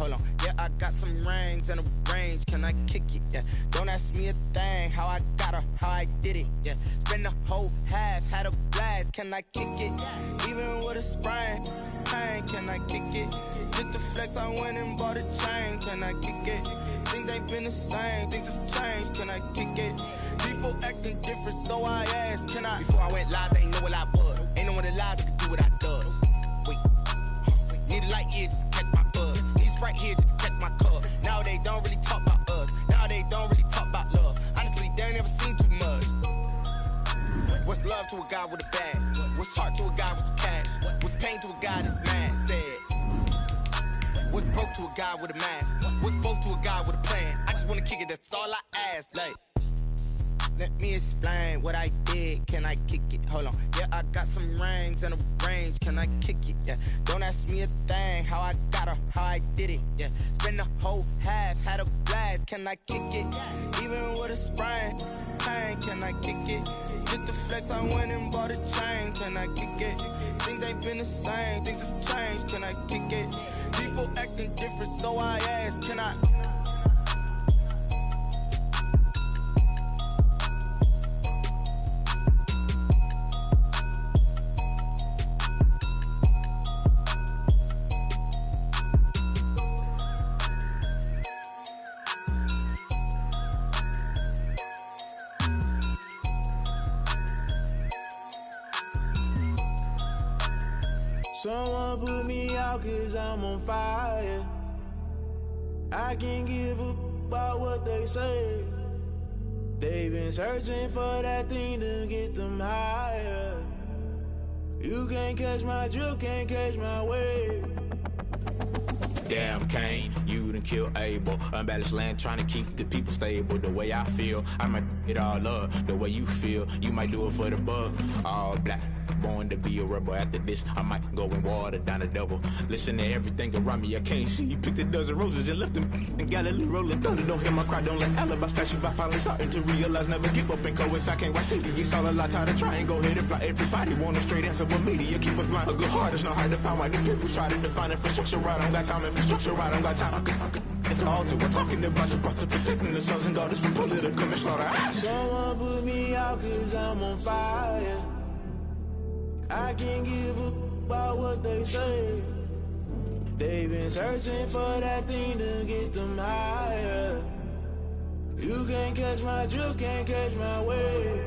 hold on. Yeah, I got some rings and a range, can I kick it? Yeah, don't ask me a thing, how I got her, how I did it. Yeah, spend the whole half, had a blast, can I kick it? Even with a sprain, pain, can I kick it? Just to flex, I went and bought a chain, can I kick it? Things ain't been the same, things have changed, can I kick it? People acting different, so I asked, can I? Before I went live, they ain't know what I was. Ain't no one alive that could do what I does. Wait, need a light year just to catch my buzz. Need a Sprite here just to catch my cup. Now they don't really talk about us. Now they don't really talk about love. Honestly, they ain't never seen too much. What's love to a guy with a bag? What's heart to a guy with some cash? What's pain to a guy that's mad? Said. What's broke to a guy with a mask? What's both to a guy with a plan? I just wanna kick it, that's all I ask. Like, let me explain what I did, can I kick it? Hold on, yeah, I got some rings and a range, can I kick it? Yeah, don't ask me a thing, how I got her, how I did it. Yeah, spend the whole half, had a blast, can I kick it? Even with a sprain, pain, can I kick it? Just to flex, I went and bought a chain, can I kick it? Things ain't been the same, things have changed, can I kick it? People acting different, so I ask, can I? Someone put me out cause I'm on fire. I can't give up about what they say. They've been searching for that thing to get them higher. You can't catch my drift, can't catch my wave. Damn Kane, you done killed Abel. Unbalanced land trying to keep the people stable. The way I feel, I might it all up. The way you feel, you might do it for the bug. All black, born to be a rebel. After this, I might go and water down the devil. Listen to everything around me, I can't see. You picked a dozen roses and left them in Galilee rolling thunder. Don't hear my cry, don't let alibis pass you. I finally starting to realize, never give up and coincide. Can't watch TV, it's all a lot. Tired of trying, go ahead and fly. Everybody want a straight answer, but media keep us blind. A good heart is not hard to find. Why the people try to define infrastructure right? I don't got time, infrastructure right, I don't got time. I could it's all to we're talking about to protecting the sons and daughters from political manslaughter. Someone put me out cause I'm on fire. I can't give up about what they say. They've been searching for that thing to get them higher. You can't catch my drift, can't catch my wave.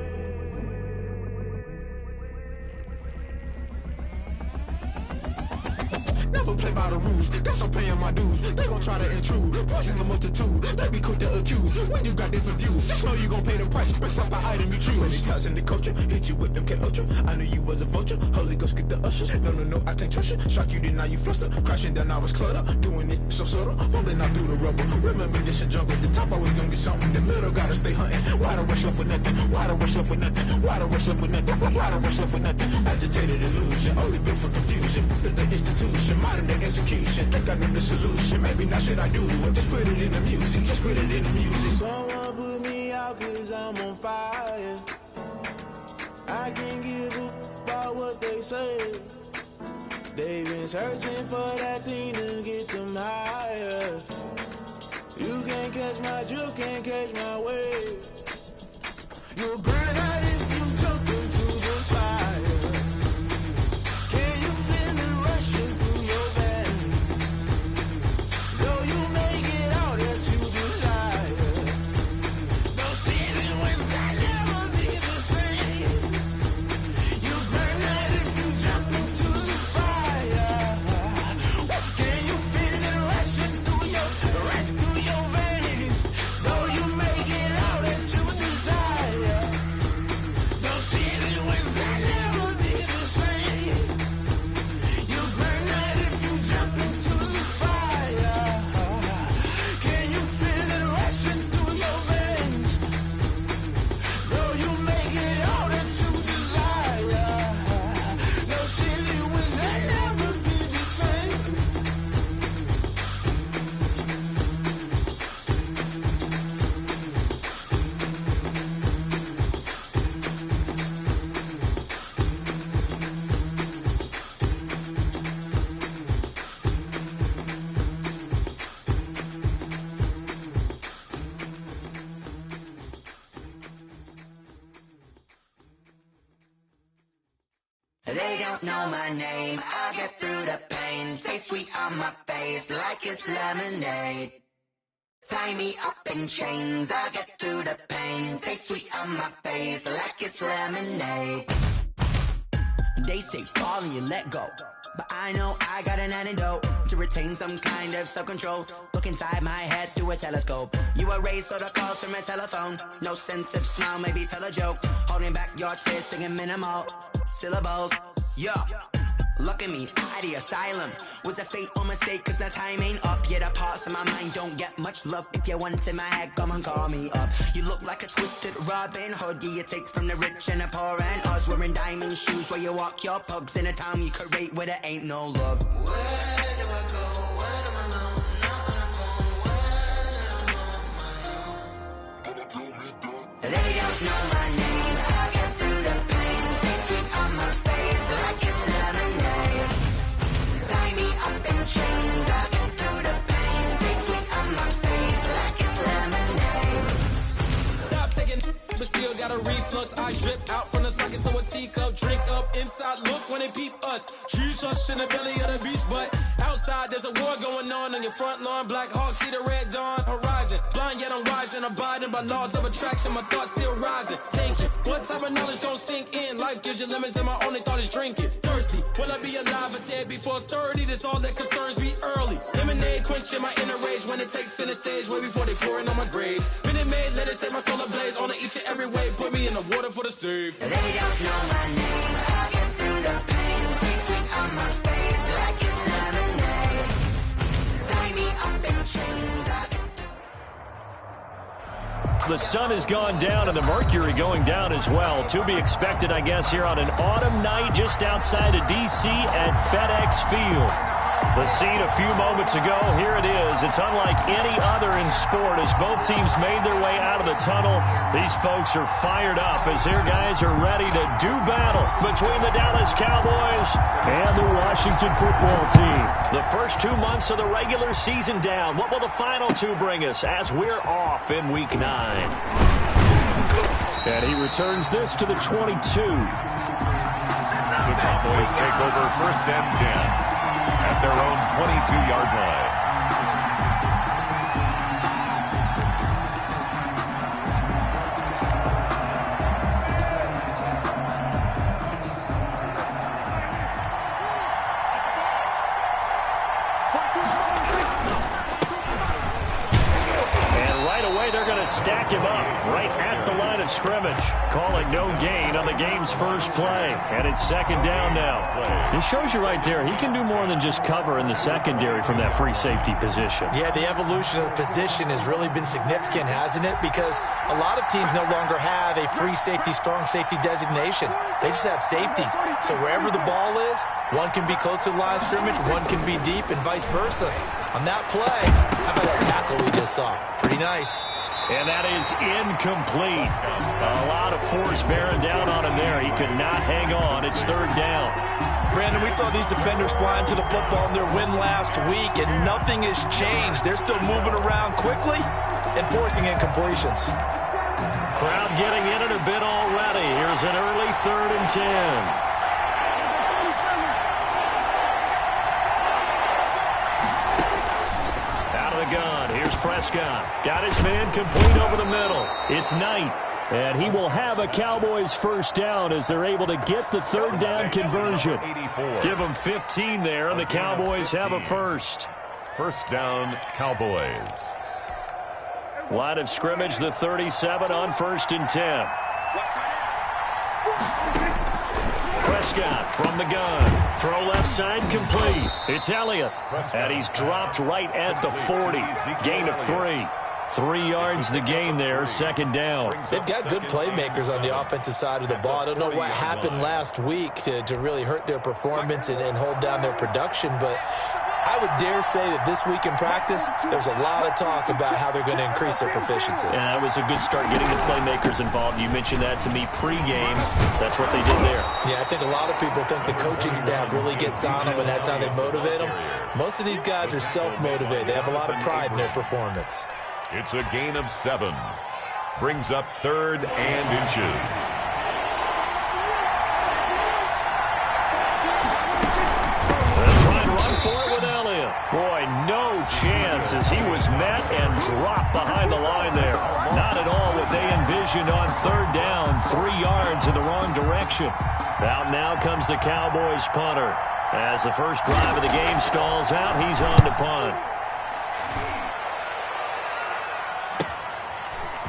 Never play by the rules, guess I'm paying my dues. They gon' try to intrude, poison the multitude. They be quick to accuse, when you got different views. Just know you gon' pay the price, based off the item you choose. Many times in the culture, hit you with MK Ultra. I knew you was a vulture, Holy Ghost get the ushers. No, I can't trust you. Shock you, then now you fluster. Crashing down, I was cluttered. Doing this so subtle, fumbling out through the rubble. Remember this in jungle, the top always gonna get something. In the middle, gotta stay hunting. Why the rush left with nothing? Why the rush left with nothing? Why the rush left with nothing? Why the rush left with nothing? Agitated illusion, only built for confusion. The institution, modern day execution. Think I know the solution. Maybe not should I do it? Just put it in the music. Just put it in the music. Someone put me out cause I'm on fire. I can't give up about what they say. They've been searching for that thing to get them higher. You can't catch my drift, can't catch my wave. You'll burn out if you jump into the fire. Can you feel it rushing through your veins? Though you make it all that you desire. No season wins that never be the same. You burn out if you jump into the fire. Can you feel it rushing through your veins? Though you make it all that you desire. They don't know my name, I get through the pain. Taste sweet on my face like it's lemonade. Tie me up in chains, I get through the pain. Taste sweet on my face like it's lemonade. They say fall and you let go, but I know I got an antidote to retain some kind of self-control. Look inside my head through a telescope. You erase all the calls from a telephone. No sense of smile, maybe tell a joke. Holding back your tears, singing minimal syllables. Yeah, look at me, out of the asylum. Was a fate or mistake, cause the time ain't up. Yeah, the parts of my mind don't get much love. If you want in my head, come and call me up. You look like a twisted Robin Hood. Yeah, you take from the rich and the poor and us. Wearing diamond shoes where you walk your pugs. In a town you create where there ain't no love. Where do I go? When I'm alone? Not on the phone. When I'm on my own. They don't know my name. I get through the pain. Taste sweet on my face like it's lemonade. Tie me up in chains. I get through the pain. Taste sweet on my face like it's lemonade. Stop taking, but still got a reflux. I drip out from the socket to a teacup. Drink up inside, look when they peep us. She's us in the belly of the beast, but outside there's a war going on your front lawn. Black Hawk, see the red dawn horizon. Blind yet I'm rising, abiding by laws of attraction. My thoughts still rising, thinking what type of knowledge gon' sink in? Life gives you limits and my only thought is drinking. Thirsty, will I be alive or dead before 30? That's all that concerns me early. Lemonade quenching my inner rage when it takes center stage way before they pouring on my grave. Minute Maid, let it set my soul ablaze on each and every way. Put me in the water for the save. They don't know my name, I get through the pain. Taste sweet on my face like it's lemonade. Tie me up in chains, I get The sun has gone down and the mercury going down as well. To be expected, I guess, here on an autumn night just outside of D.C. at FedEx Field. The scene a few moments ago, here it is. It's unlike any other in sport as both teams made their way out of the tunnel. These folks are fired up as their guys are ready to do battle between the Dallas Cowboys and the Washington football team. The first 2 months of the regular season down. What will the final two bring us as we're off in Week 9? And he returns this to the 22. The Cowboys take over 1st and 10. At their own 22-yard line. And right away, they're going to stack him up right at the line of scrimmage. Call it no gain on the game's first play. And it's 2nd down now. It shows you right there, he can do more than just cover in the secondary from that free safety position. Yeah, the evolution of the position has really been significant, hasn't it? Because a lot of teams no longer have a free safety, strong safety designation. They just have safeties. So wherever the ball is, one can be close to the line of scrimmage, one can be deep, and vice versa. On that play, how about that tackle we just saw? Pretty nice. And that is incomplete. A lot of force bearing down on him there. He could not hang on. It's 3rd down. Brandon, we saw these defenders flying to the football in their win last week, and nothing has changed. They're still moving around quickly and forcing incompletions. Crowd getting in it a bit already. Here's an early 3rd and 10. Gun. Here's Prescott. Got his man complete over the middle. It's Knight. And he will have a Cowboys 1st down as they're able to get the 3rd down conversion. Give them 15 there, and the Cowboys have a first. 1st down, Cowboys. Line of scrimmage, the 37 on 1st and 10. Prescott from the gun. Throw left side complete. It's Elliott. And he's dropped right at the 40. Gain of 3. 3 yards the gain there, 2nd down. They've got good playmakers on the offensive side of the ball. I don't know what happened last week to really hurt their performance and hold down their production, but I would dare say that this week in practice, there's a lot of talk about how they're going to increase their proficiency. And that was a good start getting the playmakers involved. You mentioned that to me pregame. That's what they did there. Yeah, I think a lot of people think the coaching staff really gets on them, and that's how they motivate them. Most of these guys are self-motivated. They have a lot of pride in their performance. It's a gain of 7. Brings up 3rd and inches. chance as he was met and dropped behind the line there. Not at all what they envisioned on third down, 3 yards in the wrong direction. Out now comes the Cowboys punter. As the first drive of the game stalls out, he's on to punt.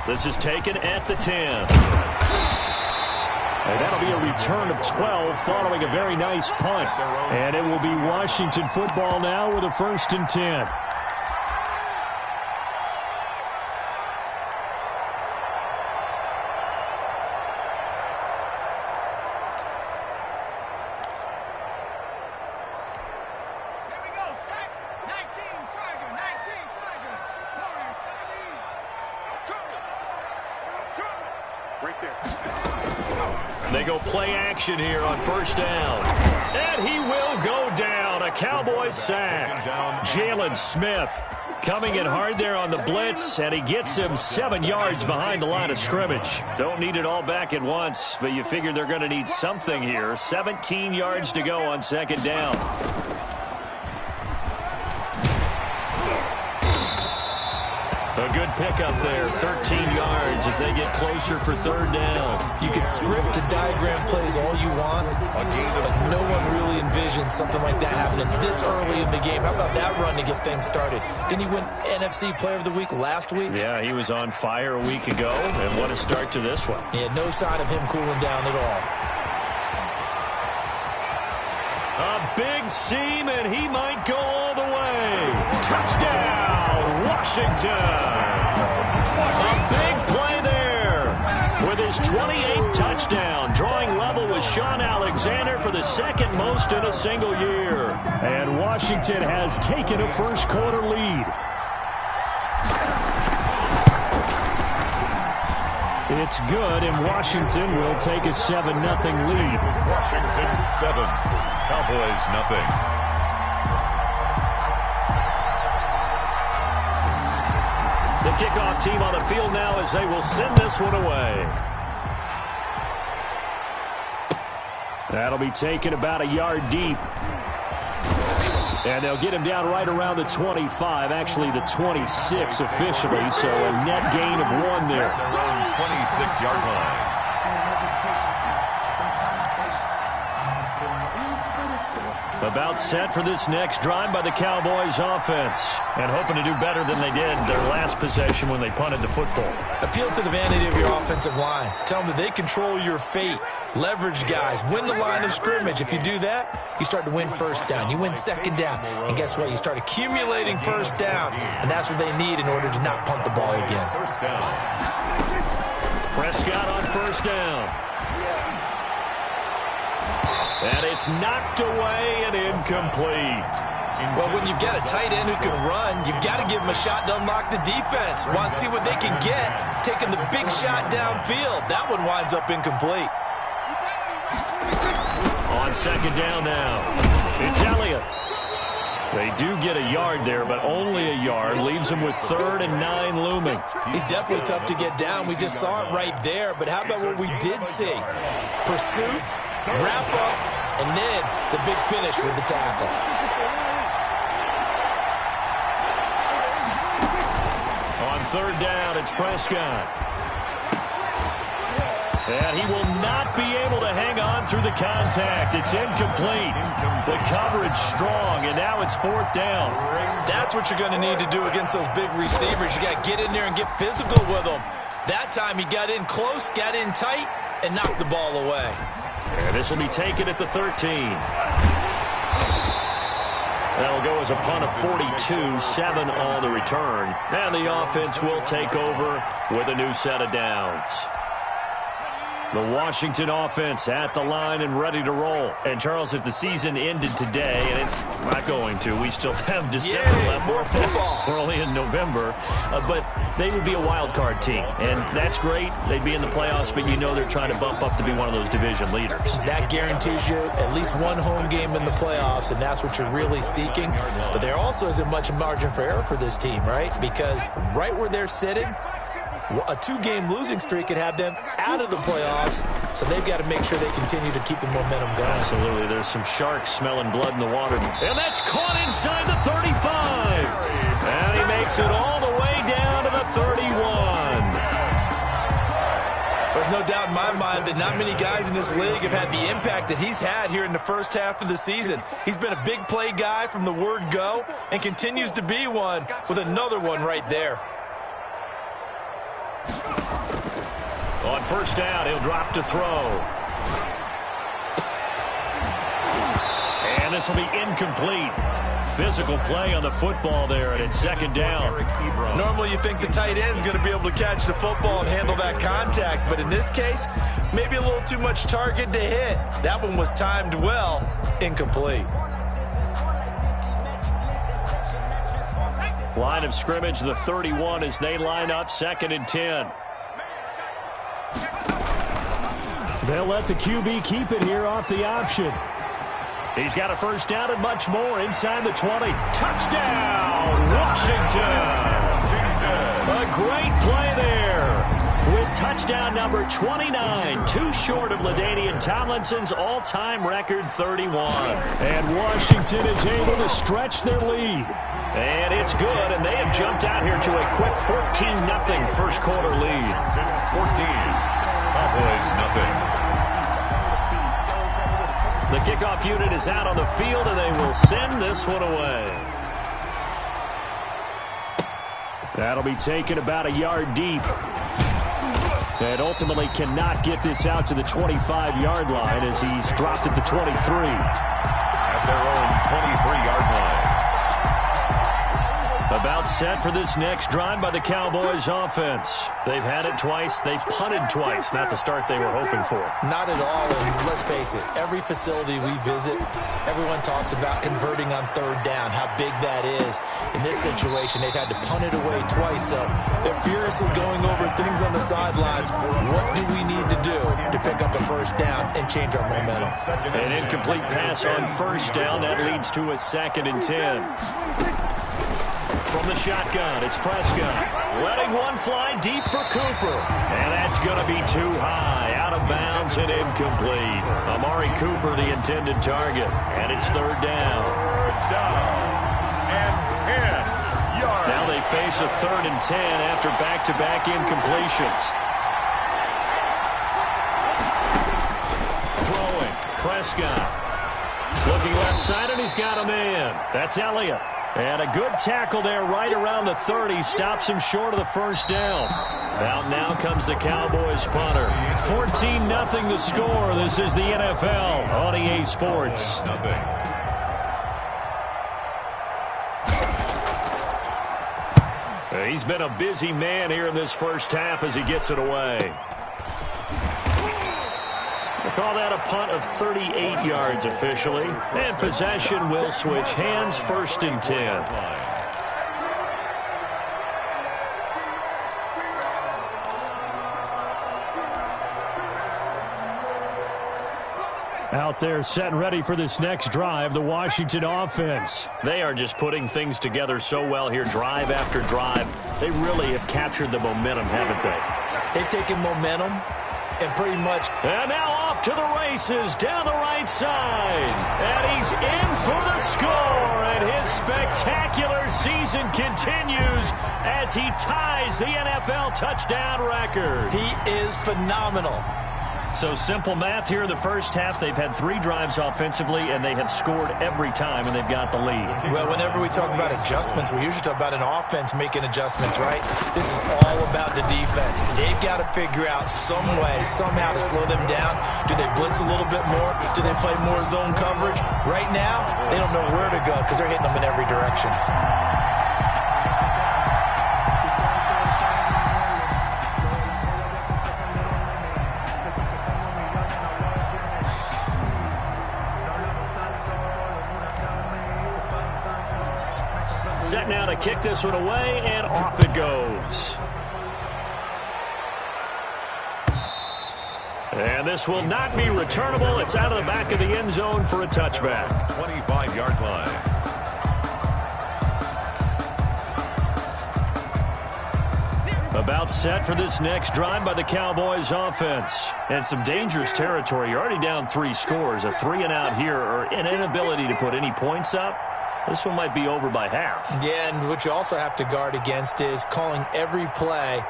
This is taken at the 10. And that'll be a return of 12 following a very nice punt. And it will be Washington football now with a 1st and 10. They go play action here on 1st down. And he will go down. A Cowboys sack. Jalen Smith coming in hard there on the blitz, and he gets him 7 yards behind the line of scrimmage. Don't need it all back at once, but you figure they're going to need something here. 17 yards to go on 2nd down. A good pickup there, 13 yards as they get closer for 3rd down. You can script and diagram plays all you want, but no one really envisions something like that happening this early in the game. How about that run to get things started? Didn't he win NFC Player of the Week last week? Yeah, he was on fire a week ago, and what a start to this one. Yeah, no sign of him cooling down at all. A big seam, and he might go all the way. Touchdown, Washington. A big play there with his 28th touchdown, drawing level with Sean Alexander for the 2nd most in a single year. And Washington has taken a first-quarter lead. It's good, and Washington will take a 7-0 lead. Washington 7, Cowboys 0. The kickoff team on the field now as they will send this one away. That'll be taken about a yard deep. And they'll get him down right around the 25, actually the 26 officially, so a net gain of 1 there. At their own 26-yard line. About set for this next drive by the Cowboys offense. And hoping to do better than they did their last possession when they punted the football. Appeal to the vanity of your offensive line. Tell them that they control your fate. Leverage guys. Win the line of scrimmage. If you do that, you start to win 1st down. You win 2nd down. And guess what? You start accumulating 1st downs. And that's what they need in order to not punt the ball again. 1st down. Prescott on 1st down. And it's knocked away and incomplete. Well, when you've got a tight end who can run, you've got to give him a shot to unlock the defense. Want to see what they can get, taking the big shot downfield. That one winds up incomplete. On 2nd down now, it's Elliott. They do get a yard there, but only a yard. Leaves them with 3rd and 9 looming. He's definitely tough to get down. We just saw it right there. But how about what we did see? Pursuit, wrap up, and then the big finish with the tackle. On 3rd down, it's Prescott. And he will not be able to hang on through the contact. It's incomplete. The coverage strong, and now it's 4th down. That's what you're going to need to do against those big receivers. You got to get in there and get physical with them. That time he got in close, got in tight, and knocked the ball away. And this will be taken at the 13. That'll go as a punt of 42, 7 on the return. And the offense will take over with a new set of downs. The Washington offense at the line and ready to roll. And, Charles, if the season ended today, and it's not going to, we still have December left. More football. We're only in November. But they would be a wild card team. And that's great. They'd be in the playoffs, but you know they're trying to bump up to be one of those division leaders. That guarantees you at least one home game in the playoffs, and that's what you're really seeking. But there also isn't much margin for error for this team, right? Because right where they're sitting, A 2-game losing streak could have them out of the playoffs, so they've got to make sure they continue to keep the momentum going. Absolutely. There's some sharks smelling blood in the water. And that's caught inside the 35. And he makes it all the way down to the 31. There's no doubt in my mind that not many guys in this league have had the impact that he's had here in the first half of the season. He's been a big play guy from the word go and continues to be one with another one right there. On first down, he'll drop to throw. And this will be incomplete. Physical play on the football there, and it's second down. Normally you think the tight end's going to be able to catch the football and handle that contact, but in this case, maybe a little too much target to hit. That one was timed well, incomplete. Line of scrimmage, the 31 as they line up, 2nd and 10. They'll let the QB keep it here off the option. He's got a first down and much more inside the 20. Touchdown, Washington! A great play there with touchdown number 29, too short of LaDainian Tomlinson's all-time record 31. And Washington is able to stretch their lead. And it's good, and they have jumped out here to a quick 14-0 first quarter lead. 14, Cowboys nothing. The kickoff unit is out on the field, and they will send this one away. That'll be taken about a yard deep. And ultimately cannot get this out to the 25-yard line as he's dropped at the 23. At their own 23-yard line. About set for this next drive by the Cowboys offense. They've had it twice. They've punted twice. Not the start they were hoping for. Not at all, and let's face it, every facility we visit, everyone talks about converting on third down, how big that is. In this situation, they've had to punt it away twice, so they're furiously going over things on the sidelines. What do we need to do to pick up a first down and change our momentum? An incomplete pass on first down. That leads to a 2nd and 10. From the shotgun, it's Prescott. Letting one fly deep for Cooper. And that's going to be too high. Out of bounds and incomplete. Amari Cooper, the intended target. And it's 3rd down. 3rd down and 10 yards. Now they face a 3rd and 10 after back-to-back incompletions. Throwing, Prescott. Looking left side, and he's got a man. That's Elliott. And a good tackle there right around the 30. Stops him short of the first down. Out now comes the Cowboys punter. 14-0 the score. This is the NFL on EA Sports. He's been a busy man here in this first half as he gets it away. We'll call that a punt of 38 yards officially. And possession will switch hands, 1st and 10. Out there set and ready for this next drive, the Washington offense. They are just putting things together so well here, drive after drive. They really have captured the momentum, haven't they? They've taken momentum and pretty much. And now off to the races down the right side. And he's in for the score. And his spectacular season continues as he ties the NFL touchdown record. He is phenomenal. So simple math here in the first half. They've had 3 drives offensively, and they have scored every time, and they've got the lead. Well, whenever we talk about adjustments, we usually talk about an offense making adjustments, right? This is all about the defense. They've got to figure out some way, somehow to slow them down. Do they blitz a little bit more? Do they play more zone coverage? Right now, they don't know where to go because they're hitting them in every direction. Set now to kick this one away, and off it goes. And this will not be returnable. It's out of the back of the end zone for a touchback. 25-yard line. About set for this next drive by the Cowboys offense. And some dangerous territory. You're already down 3 scores. A 3-and-out here or an inability to put any points up. This one might be over by half. Yeah, and what you also have to guard against is calling every play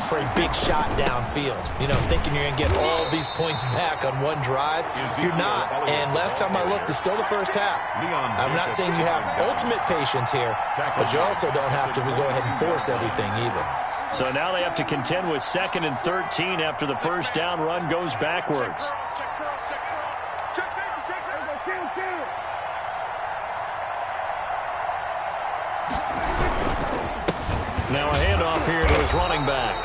for a big shot downfield. You know, thinking you're going to get all these points back on one drive. You're not. And last time I looked, it's still the first half. I'm not saying you have ultimate patience here, but you also don't have to go ahead and force everything either. So now they have to contend with 2nd and 13 after the first down run goes backwards. Now a handoff here to his running back.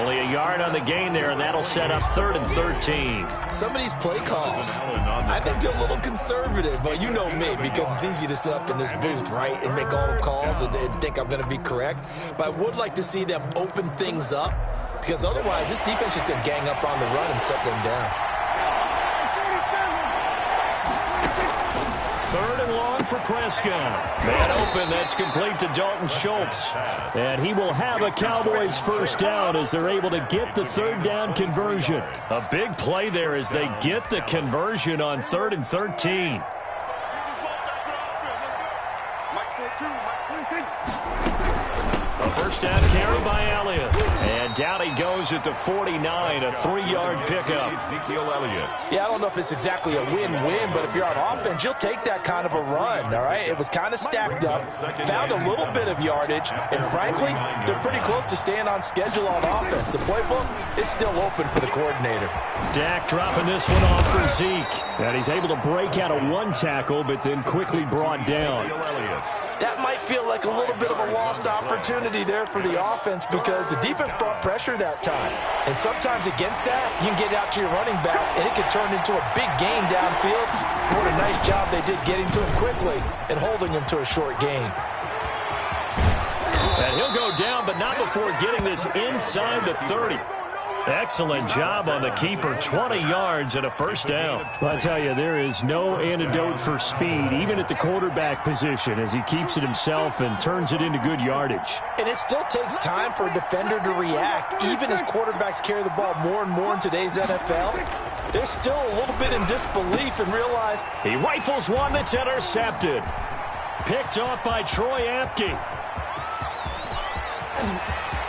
Only a yard on the gain there, and that'll set up 3rd and 13. Some of these play calls, I think they're a little conservative. But you know me, because it's easy to sit up in this booth, right, and make all the calls and think I'm going to be correct. But I would like to see them open things up, because otherwise this defense is going to gang up on the run and shut them down. 3rd and long for Prescott. Man open, that's complete to Dalton Schultz. And he will have a Cowboys first down as they're able to get the 3rd down conversion. A big play there as they get the conversion on 3rd and 13. A first down carry by Elliott. And down he goes at the 49, a 3-yard pickup. Yeah, I don't know if it's exactly a win-win, but if you're on offense, you'll take that kind of a run, all right? It was kind of stacked up, found a little bit of yardage, and frankly, they're pretty close to staying on schedule on offense. The playbook is still open for the coordinator. Dak dropping this one off for Zeke. And he's able to break out of 1 tackle, but then quickly brought down. That might feel like a little bit of a lost opportunity there for the offense because the defense brought pressure that time. And sometimes against that, you can get out to your running back, and it can turn into a big gain downfield. What a nice job they did getting to him quickly and holding him to a short gain. And he'll go down, but not before getting this inside the 30. Excellent job on the keeper. 20 yards and a first down. Well, I tell you, there is no antidote for speed, even at the quarterback position, as he keeps it himself and turns it into good yardage. And it still takes time for a defender to react, even as quarterbacks carry the ball more and more in today's NFL. They're still a little bit in disbelief and realize he rifles one that's intercepted. Picked off by Troy Apke.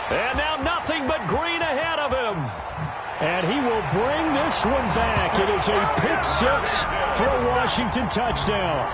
And now nothing but green ahead of him. And he will bring this one back. It is a pick-6 for a Washington touchdown.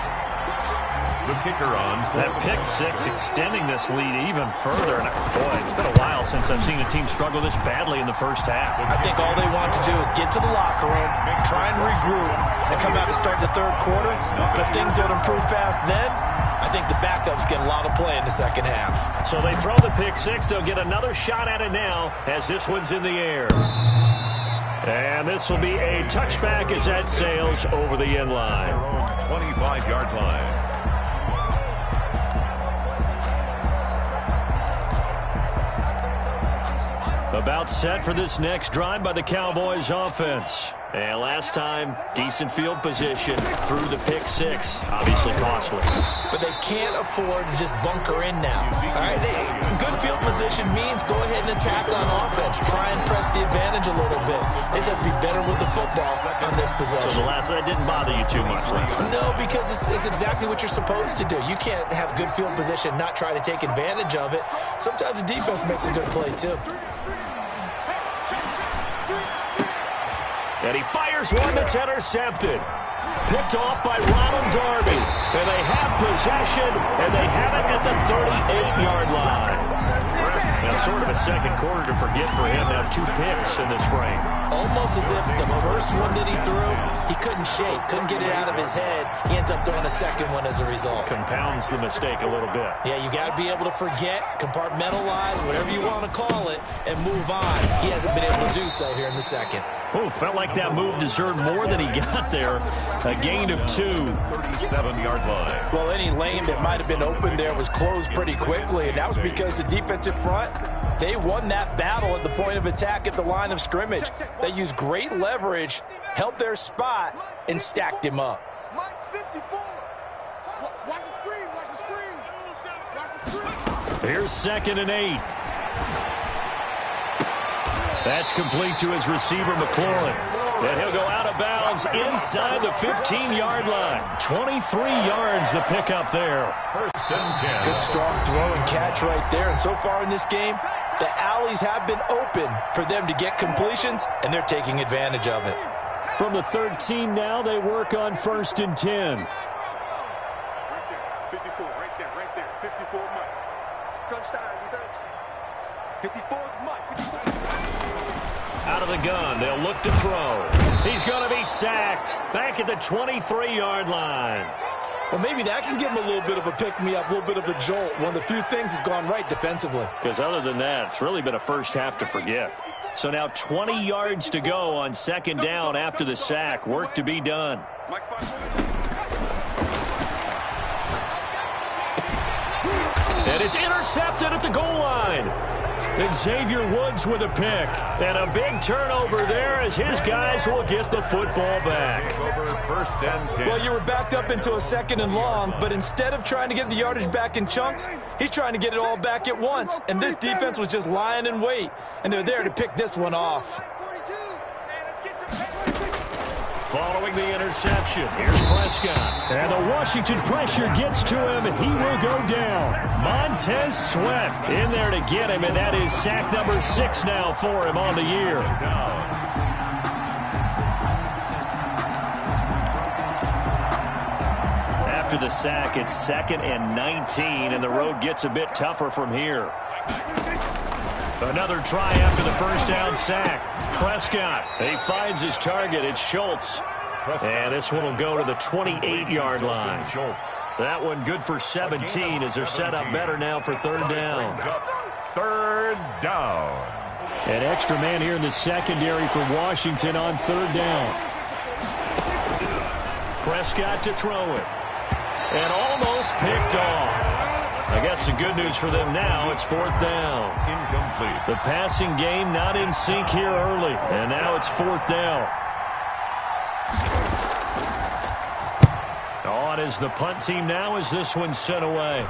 The kicker on. That pick-6 extending this lead even further. And boy, it's been a while since I've seen a team struggle this badly in the first half. I think all they want to do is get to the locker room, try and regroup, and come out to start the 3rd quarter. But if things don't improve fast then, I think the backups get a lot of play in the second half. So they throw the pick-6. They'll get another shot at it now as this one's in the air. And this will be a touchback as that sails over the end line. 25-yard line. About set for this next drive by the Cowboys offense. And last time, decent field position through the pick-6. Obviously costly. But they can't afford to just bunker in now. All right, good field position means go ahead and attack on offense. Try and press the advantage a little bit. They just have to be better with the football on this possession. So the last one didn't bother you too much last time? No, because it's exactly what you're supposed to do. You can't have good field position, not try to take advantage of it. Sometimes the defense makes a good play, too. And he fires one that's intercepted. Picked off by Ronald Darby. And they have possession, and they have it at the 38-yard line. Now, sort of a second quarter to forget for him. Now 2 picks in this frame. Almost as if the first one that he threw, he couldn't shake, couldn't get it out of his head. He ends up throwing a second one as a result. Compounds the mistake a little bit. Yeah, you got to be able to forget, compartmentalize, whatever you want to call it, and move on. He hasn't been able to do so here in the second. Oh, felt like that move deserved more than he got there. A gain of 2. 37-yard line. Well, any lane that might have been open there was closed pretty quickly, and that was because the defensive front, they won that battle at the point of attack at the line of scrimmage. They used great leverage, held their spot, and stacked him up. Watch the screen, watch the screen. Watch the screen. Here's 2nd and 8. That's complete to his receiver, McLaurin. And he'll go out of bounds inside the 15-yard line. 23 yards the pickup there. First and 10. Good strong throw and catch right there. And so far in this game, the alleys have been open for them to get completions, and they're taking advantage of it. From the 13 now, they work on 1st and 10. Right there, 54, right there, 54 Mike. Crunch time, defense. 54 Mike. Out of the gun, they'll look to throw. He's going to be sacked back at the 23-yard line. Well, maybe that can give him a little bit of a pick-me-up, a little bit of a jolt. One of the few things has gone right defensively. Because other than that, it's really been a first half to forget. So now 20 yards to go on 2nd down after the sack. Work to be done. And it's intercepted at the goal line. And Xavier Woods with a pick. And a big turnover there as his guys will get the football back. First and 10. Well, you were backed up into a 2nd and long, but instead of trying to get the yardage back in chunks, he's trying to get it all back at once. And this defense was just lying in wait, and they're there to pick this one off. Following the interception, here's Prescott. And the Washington pressure gets to him, and he will go down. Montez Sweat in there to get him, and that is sack number 6 now for him on the year. After the sack, it's 2nd and 19, and the road gets a bit tougher from here. Another try after the first down sack. Prescott, he finds his target. It's Schultz. And this one will go to the 28-yard line. That one good for 17 as they're set up better now for 3rd down. 3rd down. An extra man here in the secondary for Washington on 3rd down. Prescott to throw it. And almost picked off. I guess the good news for them now, it's 4th down. Incomplete. The passing game not in sync here early. And now it's 4th down. On is the punt team now as this one's sent away.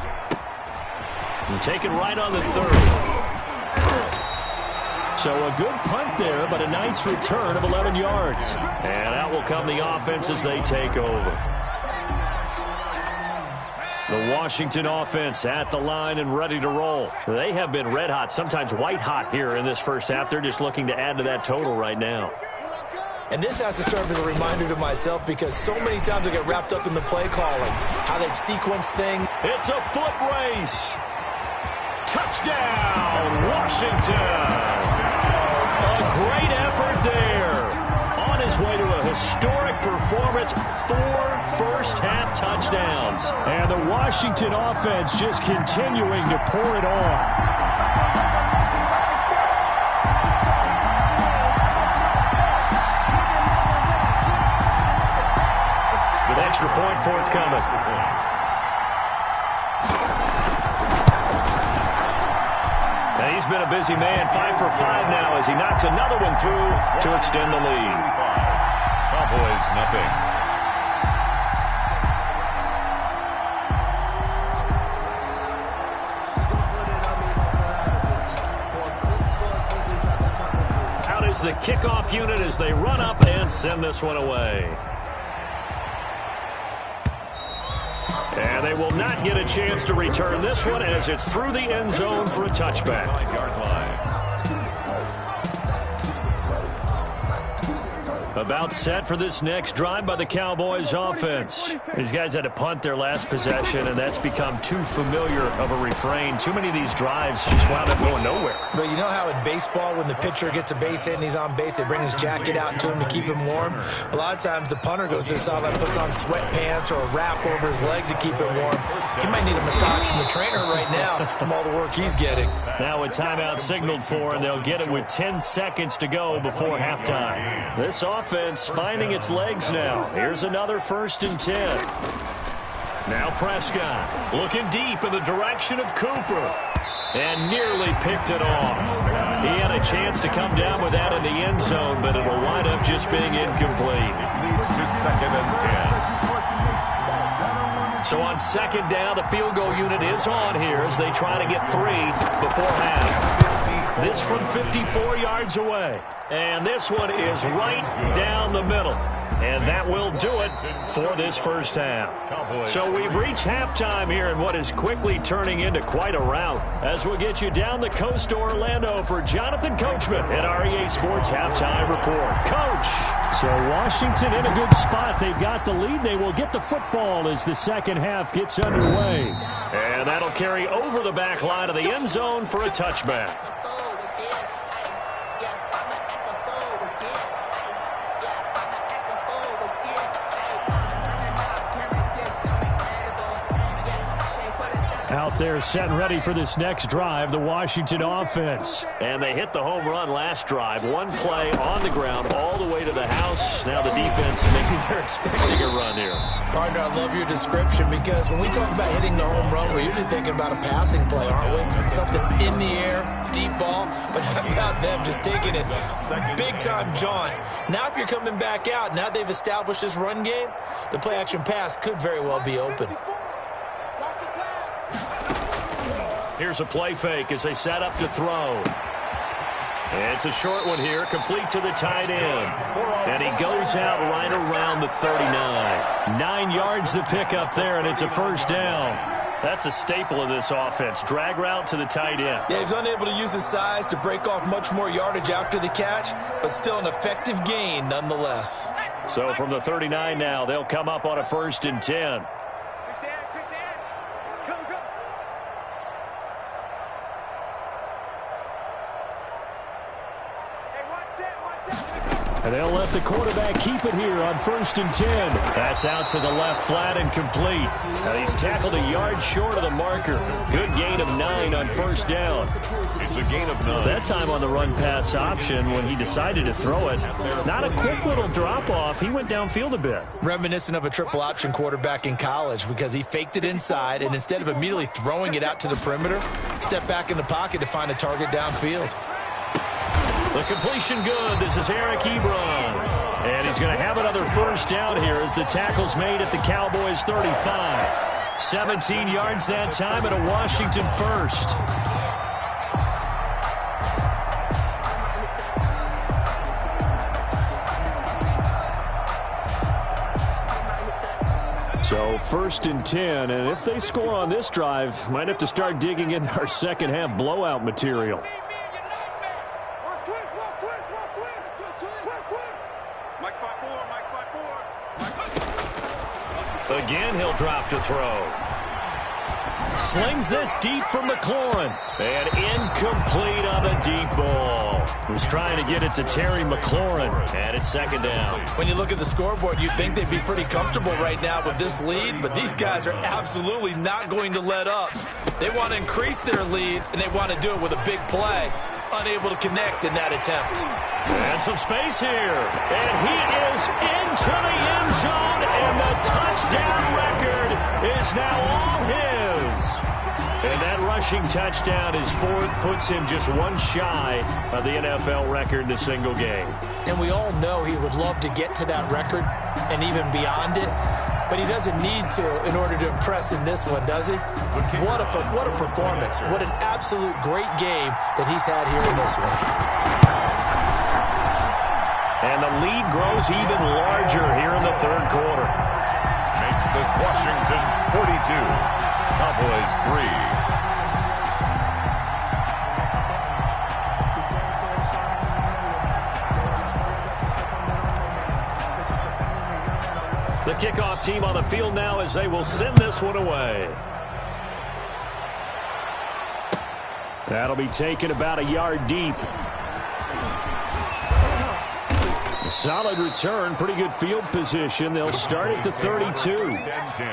And take it right on the 30. So a good punt there, but a nice return of 11 yards. And out will come the offense as they take over. The Washington offense at the line and ready to roll. They have been red hot, sometimes white hot here in this first half. They're just looking to add to that total right now. And this has to serve as a reminder to myself because so many times I get wrapped up in the play calling, how they sequence things. It's a foot race. Touchdown, Washington. A great effort there. On his way to a historic performance, 4 first-half touchdowns. And the Washington offense just continuing to pour it on. Extra point forthcoming. Now he's been a busy man, 5 for 5 now as he knocks another one through to extend the lead. Cowboys, nothing. Out is the kickoff unit as they run up and send this one away. And they will not get a chance to return this one as it's through the end zone for a touchback. 9-yard line. About set for this next drive by the Cowboys offense. These guys had to punt their last possession, and that's become too familiar of a refrain. Too many of these drives just wound up going nowhere. But you know how in baseball, when the pitcher gets a base hit and he's on base, they bring his jacket out to him to keep him warm? A lot of times the punter goes to the sideline, puts on sweatpants or a wrap over his leg to keep it warm. He might need a massage from the trainer right now from all the work he's getting. Now a timeout signaled for, and they'll get it with 10 seconds to go before halftime. This offense finding its legs now. Here's another 1st and 10. Now Prescott looking deep in the direction of Cooper. And nearly picked it off. He had a chance to come down with that in the end zone, but it'll wind up just being incomplete. Leads to 2nd and 10. So on 2nd down, the field goal unit is on here as they try to get 3 before half. This this from 54 yards away. And this one is right down the middle. And that will do it for this first half. So we've reached halftime here in what is quickly turning into quite a rout. As we'll get you down the coast to Orlando for Jonathan Coachman at our EA Sports Halftime Report. Coach! So Washington in a good spot. They've got the lead. They will get the football as the second half gets underway. And that'll carry over the back line of the end zone for a touchback. Out there set and ready for this next drive, the Washington offense. And they hit the home run last drive. One play on the ground all the way to the house. Now the defense, maybe they're expecting a run here. Partner, I love your description because when we talk about hitting the home run, we're usually thinking about a passing play, aren't we? Something in the air, deep ball. But how about them just taking it big-time jaunt? Now if you're coming back out, now they've established this run game, the play-action pass could very well be open. Here's a play fake as they set up to throw. It's a short one here, complete to the tight end. And he goes out right around the 39. 9 yards to pick up there, and it's a first down. That's a staple of this offense. Drag route to the tight end. Yeah, he's unable to use his size to break off much more yardage after the catch, but still an effective gain nonetheless. So from the 39 now, they'll come up on a 1st and 10. And they'll let the quarterback keep it here on 1st and 10. That's out to the left flat and complete. And he's tackled a yard short of the marker. Good gain of 9 on 1st down. It's a gain of 9. That time on the run-pass option when he decided to throw it. Not a quick little drop-off. He went downfield a bit. Reminiscent of a triple option quarterback in college because he faked it inside, and instead of immediately throwing it out to the perimeter, stepped back in the pocket to find a target downfield. The completion good. This is Eric Ebron. And he's going to have another first down here as the tackle's made at the Cowboys' 35. 17 yards that time and a Washington first. So 1st and 10, and if they score on this drive, might have to start digging into our second half blowout material. Again, he'll drop to throw. Slings this deep from McLaurin. And incomplete on the deep ball. Was trying to get it to Terry McLaurin. And it's 2nd down. When you look at the scoreboard, you'd think they'd be pretty comfortable right now with this lead, but these guys are absolutely not going to let up. They want to increase their lead, and they want to do it with a big play. Unable to connect in that attempt. And some space here. And he is into the end zone, and the touchdown record is now all his. And that rushing touchdown is 4th, puts him just one shy of the NFL record in a single game. And we all know he would love to get to that record and even beyond it, but he doesn't need to in order to impress in this one, does he? What a performance. What an absolute great game that he's had here in this one. And the lead grows even larger here in the 3rd quarter. Makes this Washington 42, Cowboys 3. The kickoff team on the field now as they will send this one away. That'll be taken about a yard deep. A solid return, pretty good field position. They'll start at the 32. 10-10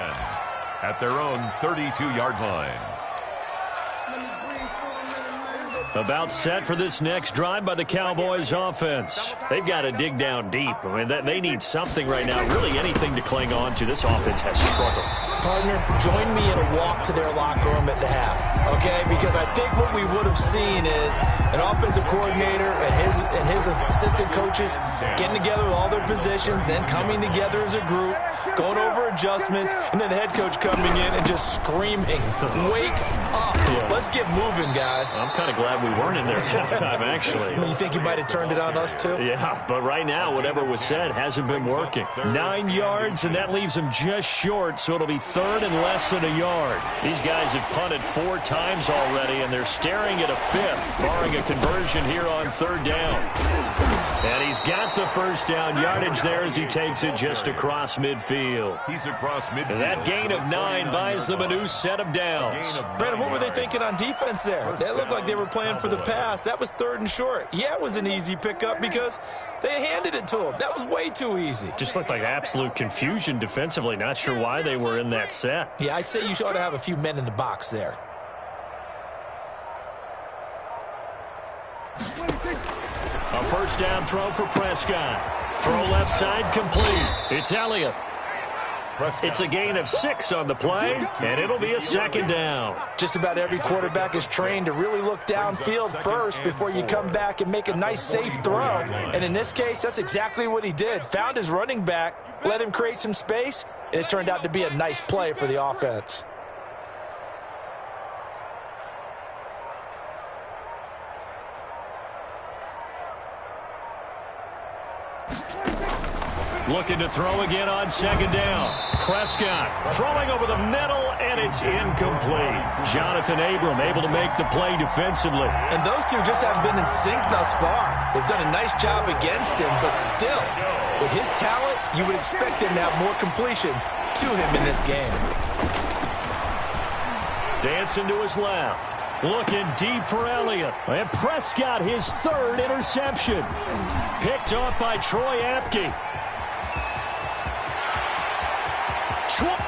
at their own 32-yard line. About set for this next drive by the Cowboys offense. They've got to dig down deep. I mean, they need something right now, really anything to cling on to. This offense has struggled. Partner, join me in a walk to their locker room at the half, okay? Because I think what we would have seen is an offensive coordinator and his assistant coaches getting together with all their positions, then coming together as a group, going over adjustments, and then the head coach coming in and just screaming, "Wake up. Let's get moving, guys. I'm kind of glad we weren't in there at halftime, actually. You think you might have turned it on us, too? Yeah, but right now, whatever was said hasn't been working. 9 yards, and that leaves them just short, so it'll be third and less than a yard. These guys have punted 4 times already, and they're staring at a fifth, barring a conversion here on third down. And he's got the first down yardage there as he takes it just across midfield. He's across midfield. That gain of 9 buys them a new set of downs. Brandon, what were they thinking on defense there? They looked like they were playing for the pass. That was third and short. Yeah, it was an easy pickup because they handed it to him. That was way too easy. Just looked like absolute confusion defensively. Not sure why they were in that set. Yeah, I'd say you ought to have a few men in the box there. A first down throw for Prescott. Throw left side complete. It's Elliott. It's a gain of 6 on the play, and it'll be a second down. Just about every quarterback is trained to really look downfield first before you come back and make a nice, safe throw. And in this case, that's exactly what he did. Found his running back, let him create some space, and it turned out to be a nice play for the offense. Looking to throw again on second down. Prescott throwing over the middle, and it's incomplete. Jonathan Abram able to make the play defensively. And those two just haven't been in sync thus far. They've done a nice job against him, but still, with his talent, you would expect him to have more completions to him in this game. Dancing to his left. Looking deep for Elliott. And Prescott, his 3rd interception. Picked off by Troy Apke.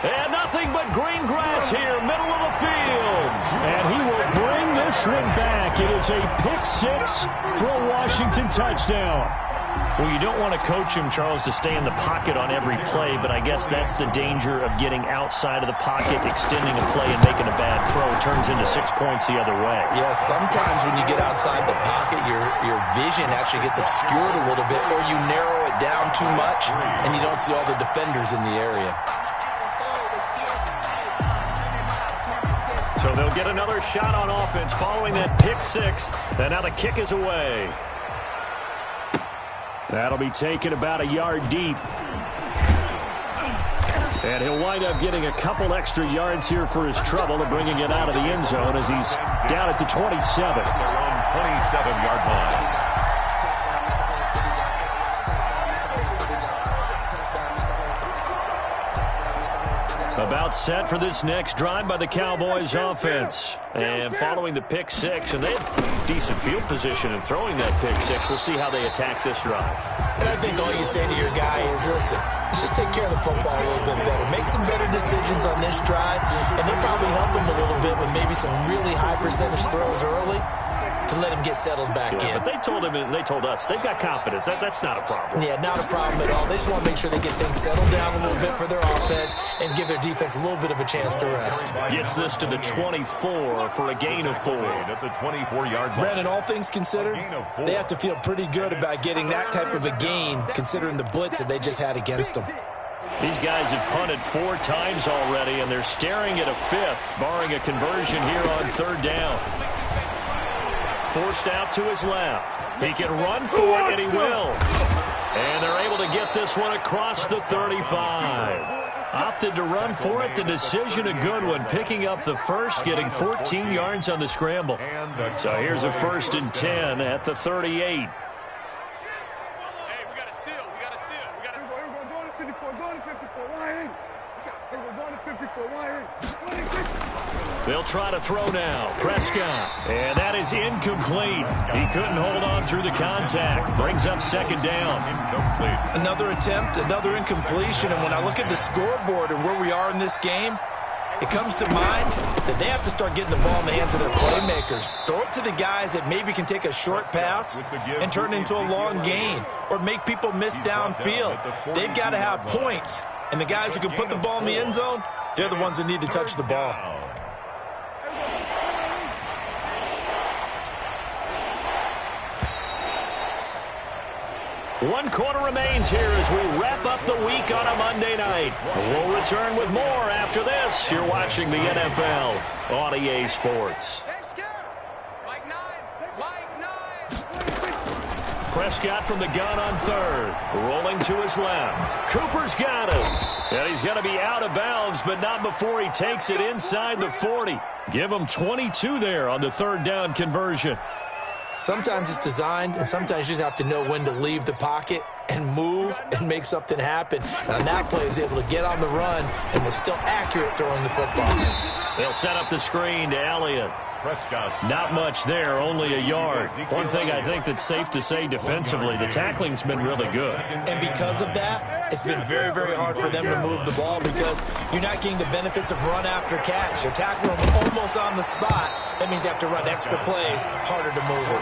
And nothing but green grass here, middle of the field. And he will bring this one back. It is a pick 6 for a Washington touchdown. Well, you don't want to coach him, Charles, to stay in the pocket on every play, but I guess that's the danger of getting outside of the pocket, extending a play, and making a bad throw. It turns into 6 points the other way. Yeah, sometimes when you get outside the pocket, your vision actually gets obscured a little bit, or you narrow it down too much, and you don't see all the defenders in the area. So they'll get another shot on offense following that pick 6, and now the kick is away. That'll be taken about a yard deep. And he'll wind up getting a couple extra yards here for his trouble and bringing it out of the end zone as he's down at the 27. Their own 27-yard line. About set for this next drive by the Cowboys offense. And following the pick 6, and they have decent field position in throwing that pick 6. We'll see how they attack this drive. And I think all you say to your guy is, listen, let's just take care of the football a little bit better. Make some better decisions on this drive, and they'll probably help him a little bit with maybe some really high percentage throws early to let him get settled back in. But they told him and they told us they've got confidence. That's not a problem. Yeah, not a problem at all. They just want to make sure they get things settled down a little bit for their offense and give their defense a little bit of a chance to rest. Gets this to the 24 for a gain of 4. At the 24-yard line. Brandon, all things considered, they have to feel pretty good about getting that type of a gain considering the blitz that they just had against them. These guys have punted 4 times already, and they're staring at a 5th, barring a conversion here on third down. Forced out to his left. He can run for it, and he will. And they're able to get this one across the 35. Opted to run for it. The decision a good one. Picking up the first, getting 14 yards on the scramble. So here's a 1st and 10 at the 38. They'll try to throw now. Prescott. And that is incomplete. He couldn't hold on through the contact. Brings up second down. Incomplete. Another attempt, another incompletion. And when I look at the scoreboard and where we are in this game, it comes to mind that they have to start getting the ball in the hands of their playmakers. Throw it to the guys that maybe can take a short pass and turn it into a long gain or make people miss downfield. They've got to have points. And the guys who can put the ball in the end zone, they're the ones that need to touch the ball. One quarter remains here as we wrap up the week on a Monday night. We'll return with more after this. You're watching the NFL on EA Sports. Prescott from the gun on third. Rolling to his left. Cooper's got him. And he's going to be out of bounds, but not before he takes it inside the 40. Give him 22 there on the third down conversion. Sometimes it's designed, and sometimes you just have to know when to leave the pocket and move and make something happen. And on that play, he was able to get on the run and was still accurate throwing the football. They'll set up the screen to Elliott. Not much there, only a yard. One thing I think that's safe to say defensively, the tackling's been really good. And because of that, it's been very, very hard for them to move the ball because you're not getting the benefits of run after catch. They're tackling them almost on the spot. That means you have to run extra plays, harder to move it.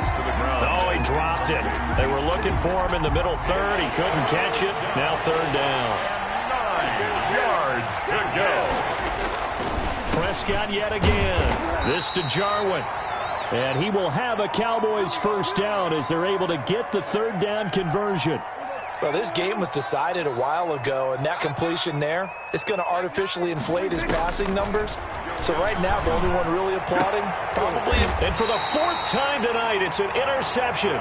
Oh, he dropped it. They were looking for him in the middle third. He couldn't catch it. Now third down. 9 yards to go. Prescott yet again. This to Jarwin. And he will have a Cowboys first down as they're able to get the third down conversion. Well, this game was decided a while ago, and that completion there is going to artificially inflate his passing numbers. So right now, the only one really applauding, probably. And for the fourth time tonight, it's an interception.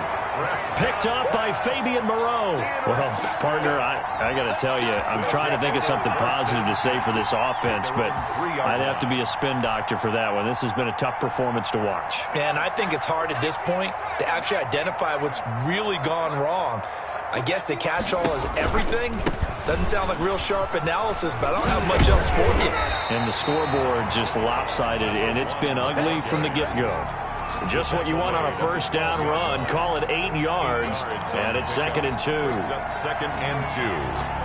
Picked up by Fabian Moreau. Well, partner, I got to tell you, I'm trying to think of something positive to say for this offense, but I'd have to be a spin doctor for that one. This has been a tough performance to watch. And I think it's hard at this point to actually identify what's really gone wrong. I guess the catch-all is everything. Doesn't sound like real sharp analysis, but I don't have much else for you. And the scoreboard just lopsided, and it's been ugly from the get-go. Just what you want on a first down run. Call it 8 yards, and it's 2nd and 2. Second and 2.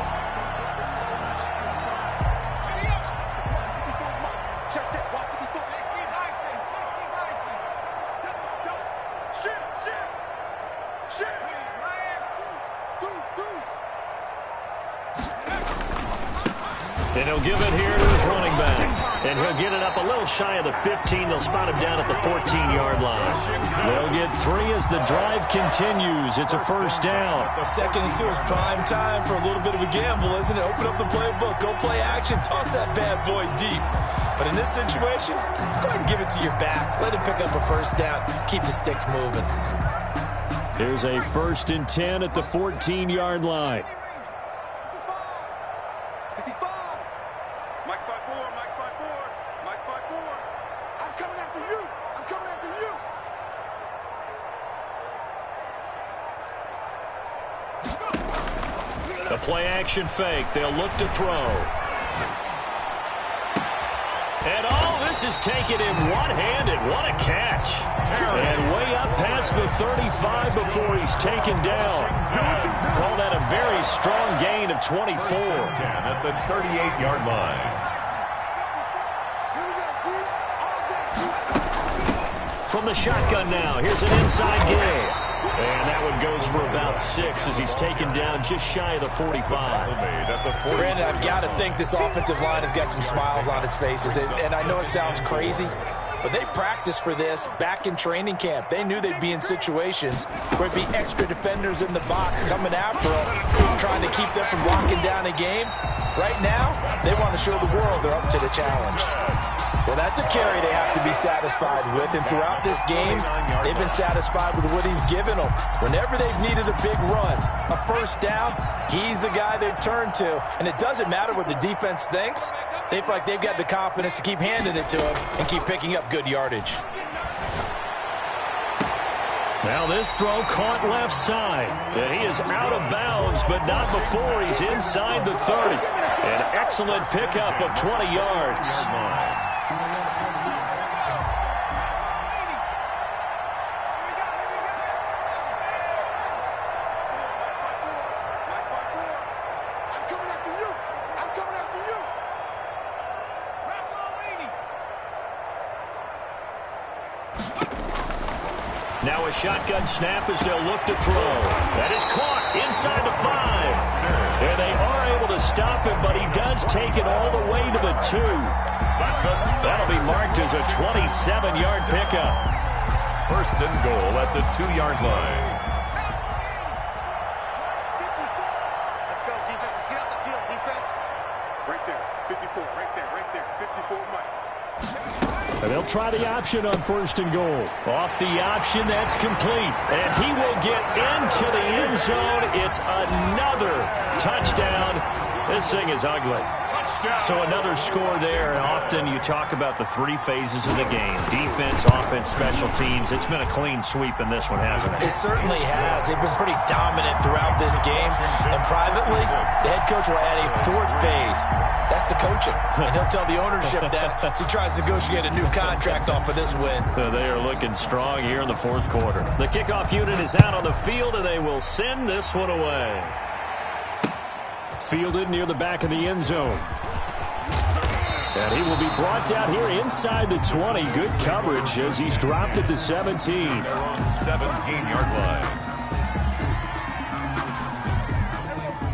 And he'll give it here to his running back. And he'll get it up a little shy of the 15. They'll spot him down at the 14-yard line. They'll get 3 as the drive continues. It's a first down. 2nd and 2 is prime time for a little bit of a gamble, isn't it? Open up the playbook. Go play action. Toss that bad boy deep. But in this situation, go ahead and give it to your back. Let him pick up a first down. Keep the sticks moving. Here's a 1st and 10 at the 14-yard line. The play-action fake. They'll look to throw. And this is taken in one-handed. What a catch. And way up past the 35 before he's taken down. Call that a very strong gain of 24. 10 at the 38-yard line. From the shotgun now, here's an inside game. And that one goes for about 6 as he's taken down just shy of the 45. Brandon, I've got to think this offensive line has got some smiles on its faces. And I know it sounds crazy, but they practiced for this back in training camp. They knew they'd be in situations where it'd be extra defenders in the box coming after them, trying to keep them from locking down a game. Right now, they want to show the world they're up to the challenge. Well, that's a carry they have to be satisfied with, and throughout this game, they've been satisfied with what he's given them. Whenever they've needed a big run, a first down, he's the guy they've turned to, and it doesn't matter what the defense thinks. They feel like they've got the confidence to keep handing it to him and keep picking up good yardage. Now this throw caught left side, and he is out of bounds, but not before he's inside the 30. An excellent pickup of 20 yards. Now a shotgun snap as they'll look to throw. That is caught inside the 5. And they are able to stop him, but he does take it all the way to the 2. That'll be marked as a 27-yard pickup. 1st and goal at the 2-yard line. Let's go, defense. Let's get out the field, defense. Right there. 54. Right there. Right there. 54, Mike. And they'll try the option on 1st and goal. Off the option, that's complete. And he will get into the end zone. It's another touchdown. This thing is ugly. So another score there. And often you talk about the 3 phases of the game. Defense, offense, special teams. It's been a clean sweep in this one, hasn't it? It certainly has. They've been pretty dominant throughout this game. And privately, the head coach will add a 4th phase. That's the coaching. And he'll tell the ownership that as he tries to negotiate a new contract off of this win. They are looking strong here in the 4th quarter. The kickoff unit is out on the field, and they will send this one away. Fielded near the back of the end zone. And he will be brought down here inside the 20. Good coverage as he's dropped at the 17. They're on 17-yard line.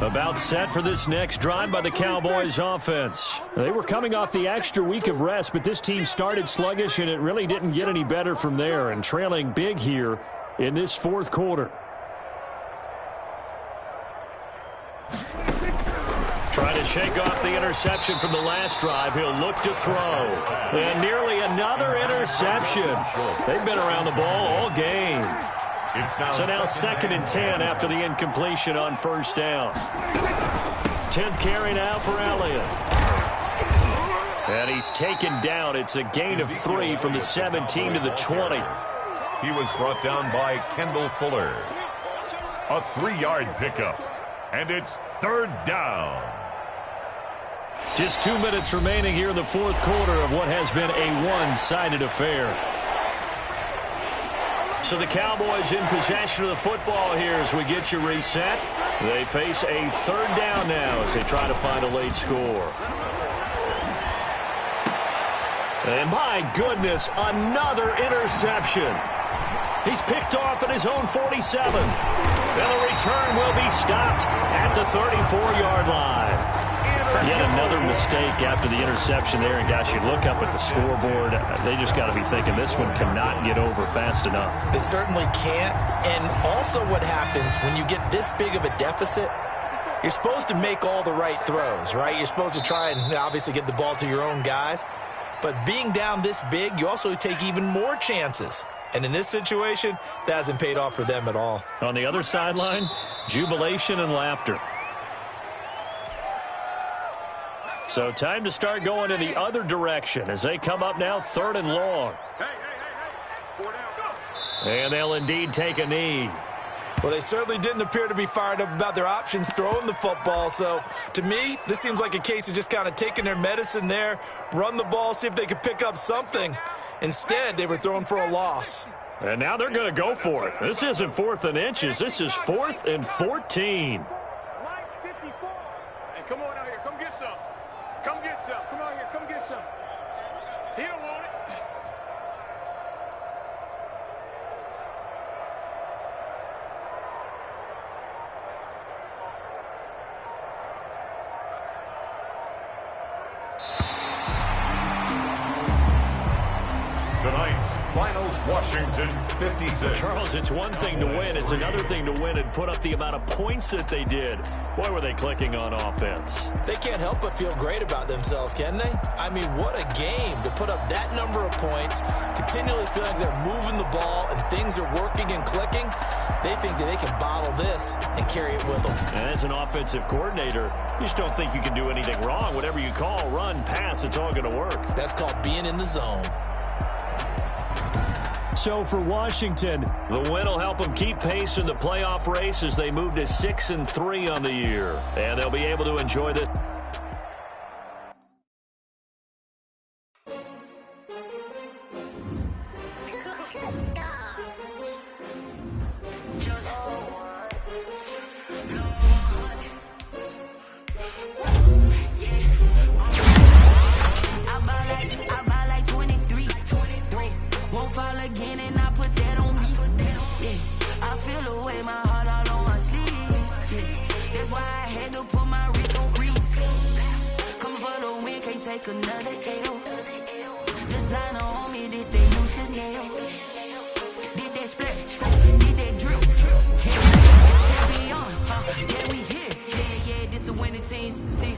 About set for this next drive by the Cowboys offense. They were coming off the extra week of rest, but this team started sluggish, and it really didn't get any better from there, and trailing big here in this 4th quarter. Trying to shake off the interception from the last drive. He'll look to throw. And nearly another interception. They've been around the ball all game. So now 2nd and 10 after the incompletion on 1st down. 10th carry now for Elliott. And he's taken down. It's a gain of 3 from the 17 to the 20. He was brought down by Kendall Fuller. A 3-yard pickup. And it's 3rd down. Just 2 minutes remaining here in the 4th quarter of what has been a one-sided affair. So the Cowboys in possession of the football here as we get you reset. They face a 3rd down now as they try to find a late score. And my goodness, another interception. He's picked off at his own 47. Then a return will be stopped at the 34-yard line. Yet another mistake after the interception there. And, gosh, you look up at the scoreboard. They just got to be thinking this one cannot get over fast enough. It certainly can't. And also what happens when you get this big of a deficit, you're supposed to make all the right throws, right? You're supposed to try and obviously get the ball to your own guys. But being down this big, you also take even more chances. And in this situation, that hasn't paid off for them at all. On the other sideline, jubilation and laughter. So time to start going in the other direction as they come up now 3rd and long. And they'll indeed take a knee. Well, they certainly didn't appear to be fired up about their options throwing the football. So, to me, this seems like a case of just kind of taking their medicine there, run the ball, see if they could pick up something. Instead, they were throwing for a loss. And now they're going to go for it. This isn't 4th and inches. This is 4th and 14. Hey, come on out here. Come get some. Come get some. Come out here. Come get some. He don't want it. Tonight's finals, Washington 56. Charles, it's one thing to win. It's another thing to win and put up the amount of points that they did. Boy, were they clicking on offense. They can't help but feel great about themselves, can they? I mean, what a game to put up that number of points, continually feel like they're moving the ball and things are working and clicking. They think that they can bottle this and carry it with them. And as an offensive coordinator, you just don't think you can do anything wrong. Whatever you call, run, pass, it's all going to work. That's called being in the zone. So for Washington, the win will help them keep pace in the playoff race as they move to 6-3 on the year. And they'll be able to enjoy this.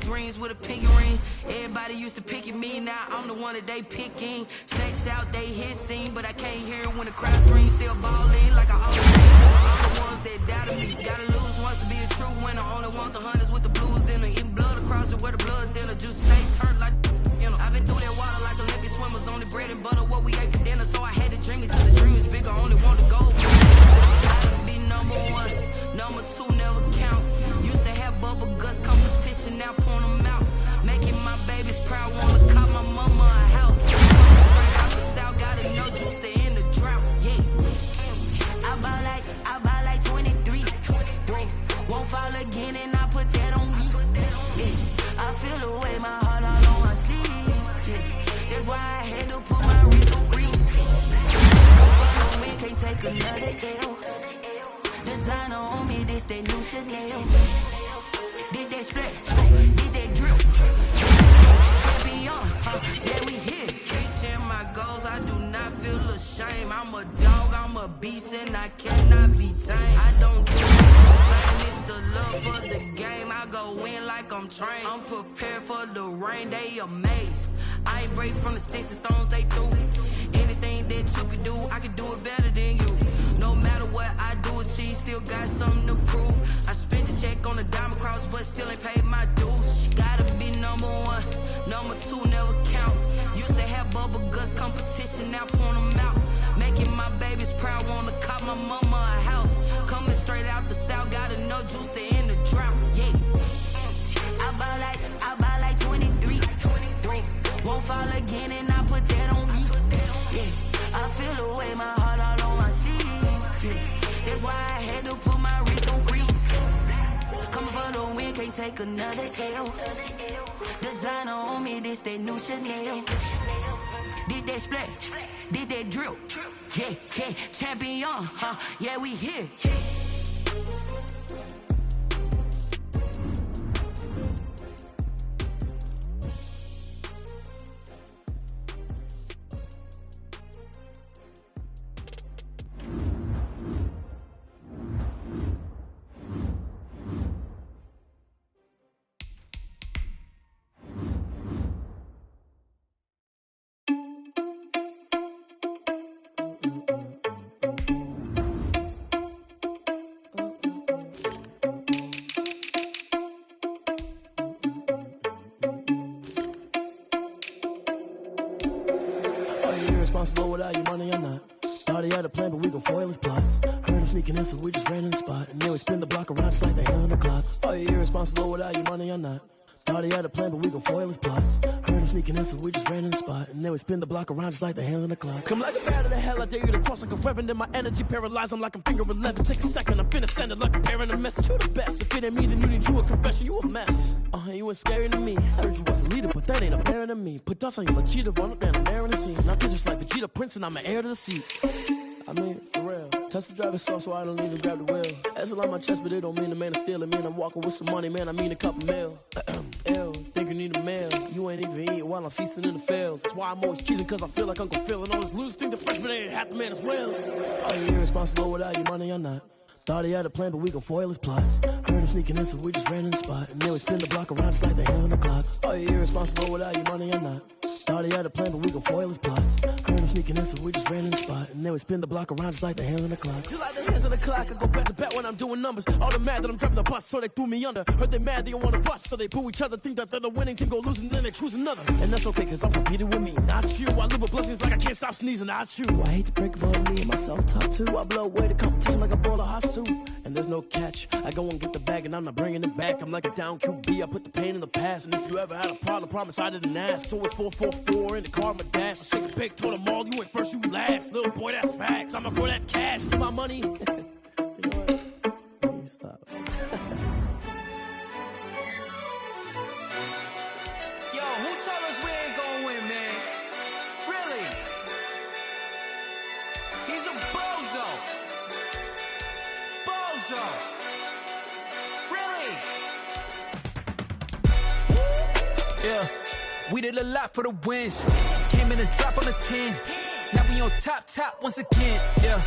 Diamonds, rings with a pinky ring. Everybody used to pick at me, now I'm the one that they picking. Snakes out, they hissing, but I can't hear when the crowd screams. Still balling like I always do. All the ones that doubted me, gotta lose once to be a true winner. Only want the hunters with the blues in them. Eating blood across it where the blood thinner. Juice snake turned like, you know. I've been through that water like Olympic swimmers. Only bread and butter, what we ate for dinner. So I had to dream it till the dream is bigger. Only want to go. Gotta be number one, number two never count. Used to have bubble guts competition, now point them out. Making my babies proud, wanna cop my mama a house. Straight out the south, gotta know juice to end the drought. Yeah, I buy like 23. Whoa, won't fall again, and I put that on me. Yeah, I feel the way my heart all on my sleeve. Yeah, that's why I had to put my wrist on freeze. No wind can't take another L. Designer on me, this that new Chanel. Did that split, did that drill. Champion, yeah, we here. Reaching my goals, I do not feel ashamed. I'm a dog, I'm a beast, and I cannot be tamed. I don't do fame, it's the love for the game. I go in like I'm trained. I'm prepared for the rain, they amazed. I ain't break from the sticks and stones they threw. Anything that you could do, I could do it better than you. No matter what I do, achieve, still got something to prove. I spent the check on the diamond cross, but still ain't paid my dues. Gotta be number one, number two never count. Used to have bubble guts competition, now point them out. Making my babies proud, wanna cop my mama a house. Coming straight out the south, gotta know juice to end the drought. Yeah, I buy like 23. Won't fall again, and I put that on me. Yeah, I feel the way my heart all on my sleeve. Yeah, that's why I had to put my wrist on freeze. Coming for the win, can't take another L. Designer on me, this that new Chanel. Did that split, did that drill. Yeah, yeah, champion, yeah, we here. Responsible without your money or not. Thought he had a plan, but we gon' foil his plot. Heard him sneaking in, so we just ran in the spot. And then we spin the block around just like the hand on the clock. Are you irresponsible without your money or not? Thought he had a plan, but we gon' foil his plot. Heard him sneaking in, so we just ran in the spot. And then we spin the block around just like the hands on the clock. Come like a bat of the hell, I dare you to cross like a reverend. In my energy paralyzed, I'm like I'm finger 11. Take a second, I'm finna send it like a parent a message. You the best, if it ain't me, then you need you a confession. You a mess. You ain't scary to me. Heard you was a leader, but that ain't apparent to me. Put dust on you like cheetah, run up and I'm airing the scene. Not just like Vegeta Prince, and I'm an heir to the seat. I mean, for real. Touch the driver's soft, so I don't even grab the wheel. That's a lot on my chest, but it don't mean the man is stealing. Man, I'm walking with some money, man, I mean a couple mil. Ew, think you need a meal. You ain't even eating while I'm feasting in the field. That's why I'm always cheesing, cause I feel like Uncle Phil. And all this loose thing, the freshman ain't half the man as well. Are you irresponsible without your money or not? Thought he had a plan, but we gon' foil his plot. Heard him sneaking in, so we just ran in the spot. And then we spin the block around just like the hand on the clock. Are you irresponsible without your money or not? Thought he had a plan, but we gon' foil his plot. Heard him sneaking in, so we just ran in the spot. And then we spin the block around just like the hands on the clock. Just like the hands on the clock, I go back to back when I'm doing numbers. All the mad that I'm driving the bus, so they threw me under. Heard they mad, they don't wanna bust, so they boo each other. Think that they're the winning team, go losing, then they choose another. And that's okay, cause I'm competing with me, not you. I live with blessings like I can't stop sneezing, not you. I hate to break about me and my self-talk too. I blow away the competition like a ball of hot soup. And there's no catch. I go and get the bag and I'm not bringing it back. I'm like a down QB, I put the pain in the past. And if you ever had a problem, promise I didn't ask. So it's 444 in the car, my dash. I shake a big, told them all, you went first, you last. Little boy, that's facts. I'ma grow that cash to my money. You know what? Let me stop. Yo, who told us we ain't gonna win, man? Really? He's a bozo. Bozo. Really? Yeah, we did a lot for the wins. Came in a drop on the 10. Now we on top once again. Yeah.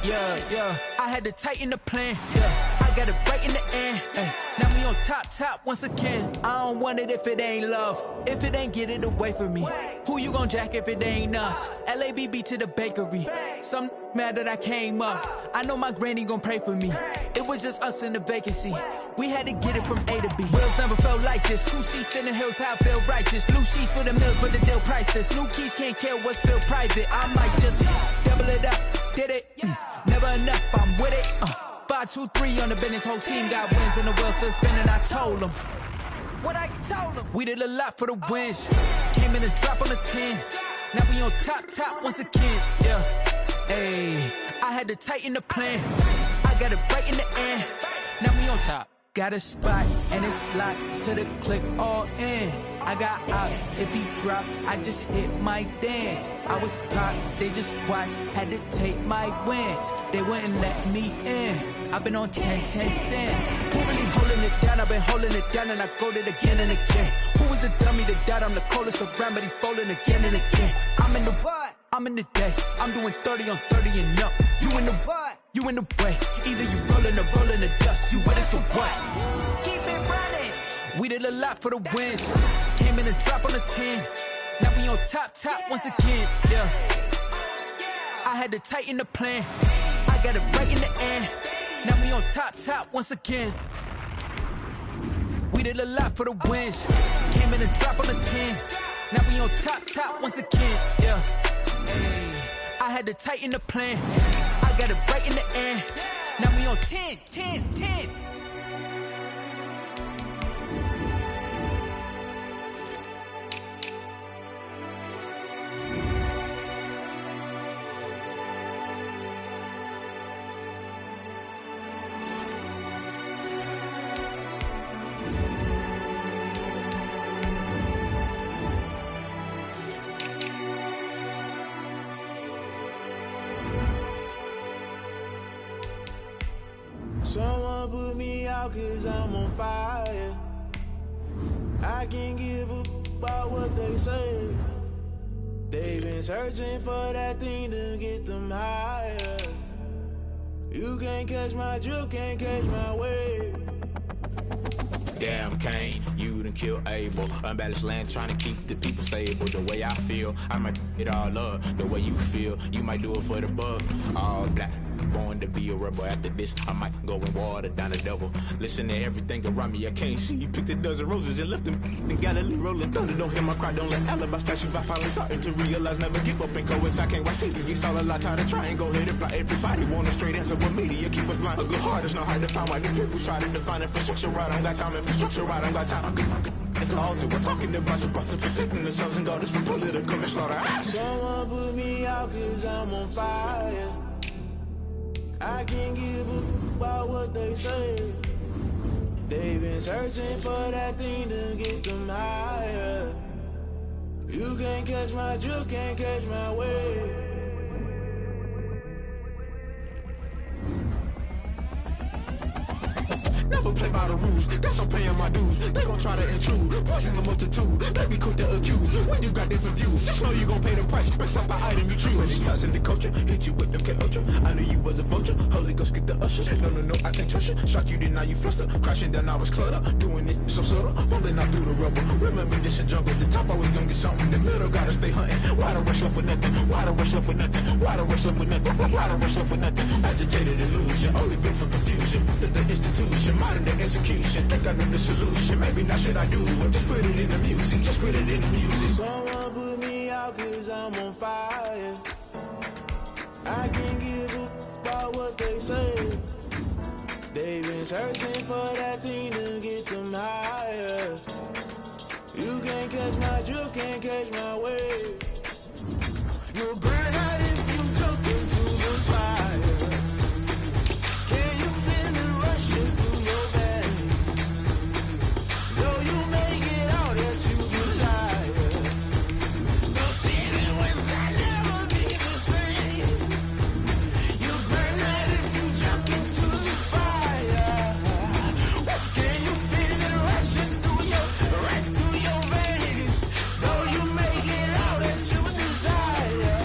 Yeah. I had to tighten the plan. Yeah, I got it right in the end. Now we on top once again. I don't want it if it ain't love. If it ain't, get it away from me. Who you gon' jack if it ain't us? LABB to the bakery. Some mad that I came up. I know my granny gon' pray for me. It was just us in the vacancy. We had to get it from A to B. Wheels never felt like this. 2 seats in the hills, how I feel righteous. Blue sheets for the mills, but the deal priceless. New keys can't care what's still private. I might just double it up. Did it? Never enough, I'm with it. 5, 2, 3 on the business. Whole team got wins and the wheels still spinning. I told them what I told them. We did a lot for the wins. Came in a drop on the 10. Now we on top once again. Yeah. Hey, I had to tighten the plan. I got it right in the end. Now we on top. Got a spot and it's locked to the click all in. I got ops, if he drop, I just hit my dance. I was pop, they just watched, had to take my wins. They wouldn't let me in. I've been on 10 cents. Who really holding it down? I've been holding it down and I go it again and again. Who was the dummy that died? I'm the coldest around, but he folding again and again. I'm in the what? I'm in the day. I'm doing 30 on 30 and up. You in the what? You in the way. Either you rolling or rolling the dust. You with it, so what? Keep it running. We did a lot for the wins. Came in a drop on the 10. Now we on top once again. Yeah. I had to tighten the plan. I got it right in the end. Now we on top once again. We did a lot for the wins. Came in a drop on the 10. Now we on top once again. Yeah. Hey. I had to tighten the plan. I got it right in the end. Now we on 10. Someone put me out 'cause I'm on fire. I can't give a about what they say. They've been searching for that thing to get them higher. You can't catch my drift, can't catch my wave. Damn, Kane, you done killed Abel. Unbalanced land trying to keep the people stable. The way I feel, I might it all up. The way you feel, you might do it for the buck. All black, born to be a rebel. After this, I might go and water down the devil. Listen to everything around me, I can't see. Picked a dozen roses and left them in Galilee rolling thunder. Don't hear my cry, don't let alibis pass you by. Finally starting to realize, never give up and coincide. Can't watch TV, it's all a lot. Tired of trying, go ahead and fly. Everybody want a straight answer, but media keep us blind. A good heart is not hard to find. Why the people try to define infrastructure right? I don't got time, infrastructure right, I don't got time. It's all to we're talking about your boss to protecting the sons and daughters from political manslaughter. Someone put me out 'cause I'm on fire. I can't give a about what they say. They've been searching for that thing to get them higher. You can't catch my drift, can't catch my wave. Never play by the rules, guess I'm paying my dues. They gon' try to intrude, poison the multitude. They be quick to accuse when you got different views. Just know you gon' pay the price based off the item you choose. Many times in the culture, hit you with MK Ultra. I knew you was a vulture, Holy Ghost get the ushers. No, I can't trust you. Shock you, then now you fluster. Crashing down, I was cluttered. Doing this so subtle, falling out through the rubble. Remember this in jungle, the top always gonna get something. The middle gotta stay hunting. Why the rush left for nothing? Why the rush left for nothing? Why the rush left for nothing? Why the rush left for nothing? Agitated illusion, only built for confusion. The institution, modern day execution. Think I know the solution. Maybe not should I do it? Just put it in the music. Just put it in the music. Someone put me out 'cause I'm on fire. I can't give a about what they say. They've been searching for that thing to get them higher. You can't catch my drift, can't catch my wave. You'll burn out if you jump into the fire. Can you feel it rushing through your veins? Though you make it all that you desire. No ceiling was that never be the same. You'll burn out if you jump into the fire. Can you feel it rushing through your veins? Though you make it all that you desire.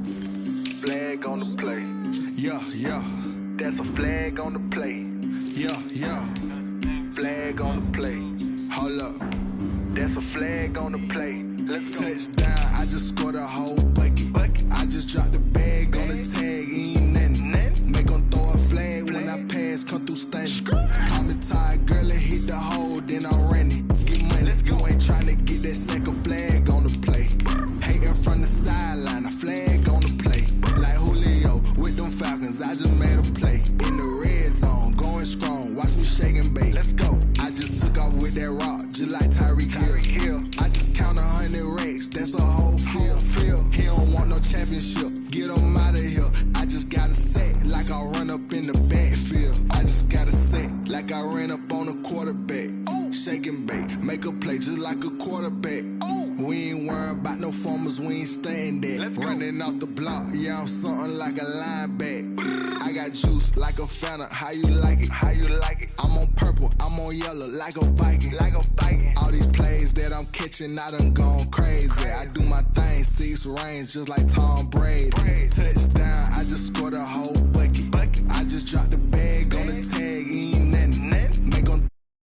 Flag on the play. Yeah, yeah. That's a flag on the play. Yeah, yeah. Flag on the play. Hold up. That's a flag on the play. Let's go. Touchdown, I just scored a whole bucket. I just dropped the bag on the tag, ain't nothing. Make them throw a flag when I pass, come through stunning. Call me tired, girl, and hit the hole, then I'm running. Get money, you ain't tryna get that second flag on the play. Hating from the sideline, a flag on the play. Like Julio with them Falcons, I just made a play. In the red zone, going strong, watch me shake and bake. Let's go. I just took off with that rock, just like Tyreek Hill. I just count 100 racks, that's a whole field. He don't want no championship, get him out of here. I just got a set, like I run up in the backfield. I just got a set, like I ran up on a quarterback. Shake and bake, make a play just like a quarterback. We ain't worrying about no formers, we ain't staying there. Running off the block, yeah, I'm something like a linebacker. I got juice like a Fanta, how you like it? How you like it? I'm on purple, I'm on yellow, like a Viking. Like a Viking. All these plays that I'm catching, I done gone crazy. I do my thing, 6 range, just like Tom Brady. Touchdown, I just scored a whole